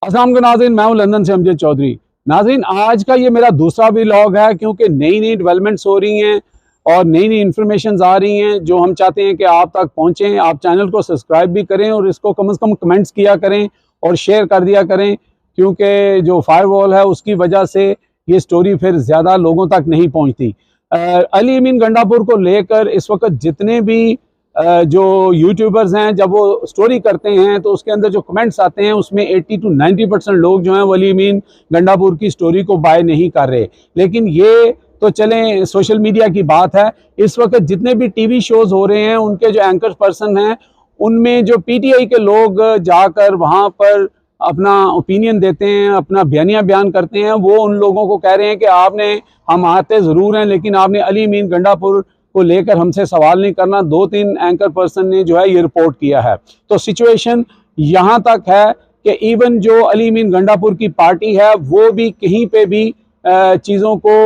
अस्सलाम वालेकुम नाज़रीन, मैं हूं लंदन से अमजद चौधरी। नाज़रीन, आज का ये मेरा दूसरा व्लॉग है क्योंकि नई नई डेवलपमेंट्स हो रही हैं और नई नई इन्फॉर्मेशन आ रही हैं जो हम चाहते हैं कि आप तक पहुंचें। आप चैनल को सब्सक्राइब भी करें और इसको कम से कम कमेंट्स किया करें और शेयर कर दिया करें, क्योंकि जो फायरवॉल है उसकी वजह से ये स्टोरी फिर ज़्यादा लोगों तक नहीं पहुँचती। अली अमीन गंडापुर को लेकर इस वक्त जितने भी जो यूट्यूबर्स हैं, जब वो स्टोरी करते हैं तो उसके अंदर जो कमेंट्स आते हैं उसमें 80 to 90% लोग जो हैं वो अली अमीन गंडापुर की स्टोरी को बाय नहीं कर रहे। लेकिन ये तो चलें, सोशल मीडिया की बात है। इस वक्त जितने भी टीवी शोज हो रहे हैं उनके जो एंकर पर्सन हैं उनमें जो पीटीआई के लोग जाकर वहाँ पर अपना ओपिनियन देते हैं, अपना बयानिया बयान करते हैं, वो उन लोगों को कह रहे हैं कि आपने, हम आते ज़रूर हैं लेकिन आपने अली अमीन गंडापुर को लेकर हमसे सवाल नहीं करना। 2-3 एंकर पर्सन ने जो है ये रिपोर्ट किया है। तो सिचुएशन यहाँ तक है कि इवन जो अली अमीन गंडापुर की पार्टी है वो भी कहीं पे भी चीज़ों को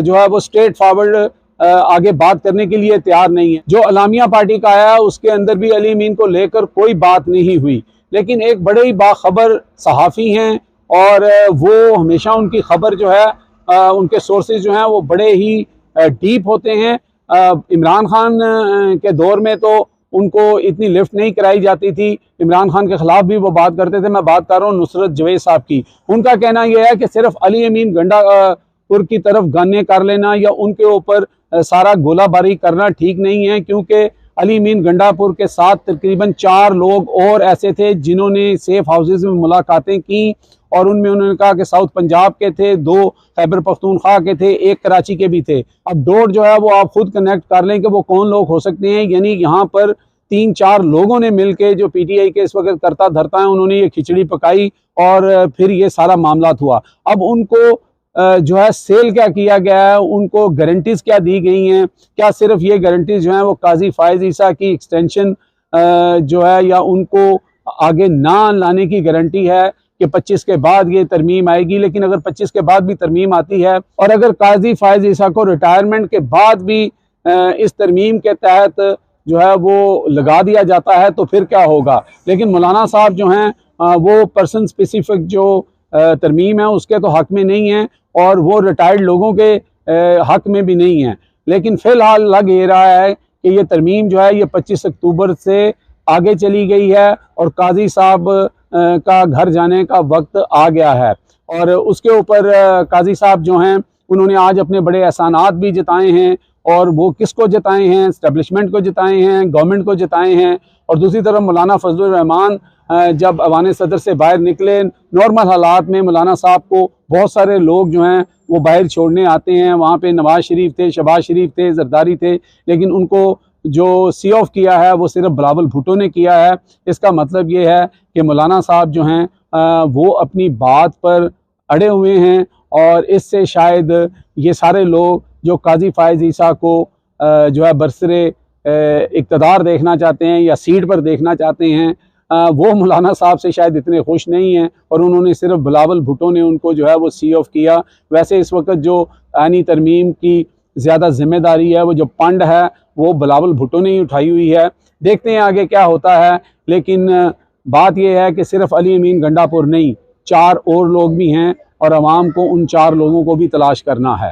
जो है वो स्ट्रेट फॉरवर्ड आगे बात करने के लिए तैयार नहीं है। जो अलामिया पार्टी का आया उसके अंदर भी अली अमीन को लेकर कोई बात नहीं हुई, लेकिन एक बड़े ही बाखबर सहाफ़ी हैं और वो हमेशा उनकी खबर जो है उनके सोर्सेज जो हैं वो बड़े ही डीप होते हैं। इमरान खान के दौर में तो उनको इतनी लिफ्ट नहीं कराई जाती थी, इमरान खान के खिलाफ भी वो बात करते थे। मैं बात कर रहा हूँ नुसरत जवेद साहब की। उनका कहना यह है कि सिर्फ अली अमीन गंडापुर की तरफ गन्ने कर लेना या उनके ऊपर सारा गोलाबारी करना ठीक नहीं है, क्योंकि अली अमीन गंडापुर के साथ तकरीबन 4 लोग और ऐसे थे जिन्होंने सेफ हाउसेज में मुलाकातें की और उनमें उन्होंने कहा कि साउथ पंजाब के थे, 2 खैबर पख्तूनख्वा के थे, 1 कराची के भी थे। अब डोर जो है वो आप खुद कनेक्ट कर लें कि वो कौन लोग हो सकते हैं। यानी यहाँ पर 3-4 लोगों ने मिलके, जो पीटीआई के इस वक्त करता धरता है, उन्होंने ये खिचड़ी पकाई और फिर ये सारा मामला हुआ। अब उनको जो है सेल क्या किया गया है, उनको गारंटीज क्या दी गई हैं? क्या सिर्फ ये गारंटीज जो हैं वो काजी फायज ईसा की एक्सटेंशन जो है या उनको आगे ना लाने की गारंटी है कि 25 के बाद ये तरमीम आएगी? लेकिन अगर 25 के बाद भी तरमीम आती है और अगर काजी फायज ईसा को रिटायरमेंट के बाद भी इस तरमीम के तहत जो है वो लगा दिया जाता है तो फिर क्या होगा? लेकिन मौलाना साहब जो हैं वो पर्सन स्पेसिफिक जो तरमीम है उसके तो हक में नहीं है और वो रिटायर्ड लोगों के हक में भी नहीं है। लेकिन फ़िलहाल लग ये रहा है कि ये तरमीम जो है ये 25 अक्टूबर से आगे चली गई है और काजी साहब का घर जाने का वक्त आ गया है। और उसके ऊपर काजी साहब जो हैं उन्होंने आज अपने बड़े एहसानात भी जताए हैं, और वो किसको जताए हैं? इस्टेब्लिशमेंट को जताए हैं, गवर्नमेंट को जताए हैं। और दूसरी तरफ मौलाना फजलुर रहमान जब अवान सदर से बाहर निकले, नॉर्मल हालात में मौलाना साहब को बहुत सारे लोग जो हैं वो बाहर छोड़ने आते हैं। वहाँ पे नवाज शरीफ थे, शहबाज शरीफ थे, जरदारी थे, लेकिन उनको जो सी ऑफ किया है वो सिर्फ बिलावल भुट्टो ने किया है। इसका मतलब ये है कि मौलाना साहब जो हैं वो अपनी बात पर अड़े हुए हैं और इससे शायद ये सारे लोग जो काजी फायज ईसा को जो है बरसरे इक़्तिदार देखना चाहते हैं या सीट पर देखना चाहते हैं, वो मौलाना साहब से शायद इतने खुश नहीं हैं और उन्होंने सिर्फ बिलावल भुट्टो ने उनको जो है वो सी ऑफ किया। वैसे इस वक्त जो आनी तरमीम की ज़्यादा जिम्मेदारी है, वो जो पंड है, वो बिलावल भुट्टो ने ही उठाई हुई है। देखते हैं आगे क्या होता है। लेकिन बात यह है कि सिर्फ अली अमीन गंडापुर नहीं, 4 और लोग भी हैं और आवाम को उन 4 लोगों को भी तलाश करना है।